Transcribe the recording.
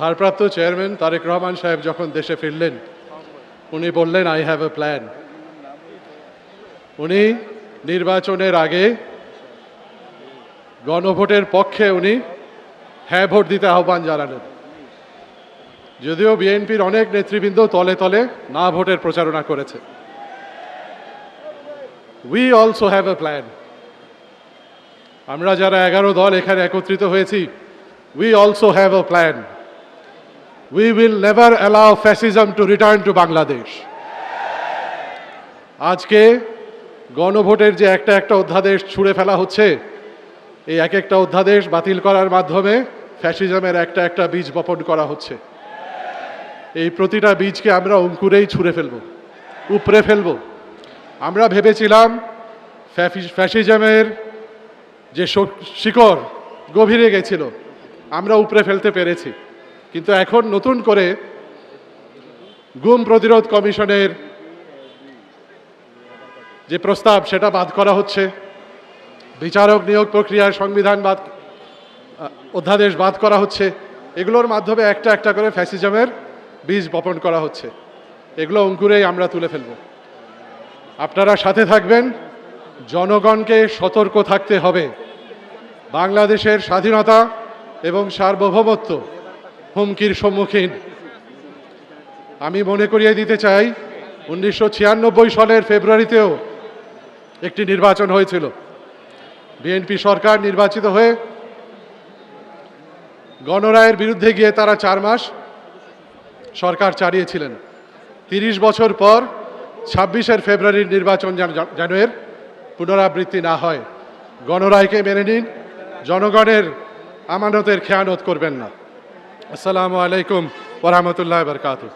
ভারপ্রাপ্ত চেয়ারম্যান তারেক রহমান সাহেব যখন দেশে ফিরলেন, উনি বললেন আই হ্যাভ এ প্ল্যান। উনি নির্বাচনের আগে গণভোটের পক্ষে উনি হ্যাঁ ভোট দিতে আহ্বান জানালেন। যদিও বিএনপির অনেক নেতৃবৃন্দ তলে তলে না ভোটের প্রচারণা করেছে। We also have a plan. আমরা যারা 11 দল এখানে একত্রিত হয়েছি, we also have a plan. We will never allow fascism to return to Bangladesh. আজকে গণভোটের যে একটা একটা অধ্যাদেশ ছুঁড়ে ফেলা হচ্ছে, এই এক একটা অধ্যাদেশ বাতিল করার মাধ্যমে ফ্যাসিজমের একটা একটা বীজ বপন করা হচ্ছে। এই প্রতিটা বীজকে আমরা অঙ্কুরেই ছুঁড়ে ফেলব, উপড়ে ফেলব। আমরা ভেবেছিলাম ফ্যাসিজমের যে শিকড় গভীরে গেছিল, আমরা উপড়ে ফেলতে পেরেছি। কিন্তু এখন নতুন করে গুম প্রতিরোধ কমিশনের যে প্রস্তাব, সেটা বাদ করা হচ্ছে। বিচারক নিয়োগ প্রক্রিয়ার সংবিধান অধ্যাদেশ বাদ করা হচ্ছে। এগুলোর মাধ্যমে একটা একটা করে ফ্যাসিজমের বীজ বপন করা হচ্ছে। এগুলো অঙ্কুরেই আমরা তুলে ফেলব। আপনারা সাথে থাকবেন। জনগণকে সতর্ক থাকতে হবে। বাংলাদেশের স্বাধীনতা এবং সার্বভৌমত্ব হুমকির সম্মুখীন। আমি মনে করিয়ে দিতে চাই, 1996 সালের ফেব্রুয়ারিতেও একটি নির্বাচন হয়েছিল। বিএনপি সরকার নির্বাচিত হয়ে গণরায়ের বিরুদ্ধে গিয়ে তারা 4 মাস সরকার চালিয়েছিলেন। 30 বছর পর 26 ফেব্রুয়ারির নির্বাচন যেন এর পুনরাবৃত্তি না হয়। গণরায়কে মেনে নিন, জনগণের আমানতের খেয়ানত করবেন না। আসসালামু আলাইকুম ওয়া রাহমাতুল্লাহি ওয়া বারাকাতুহু।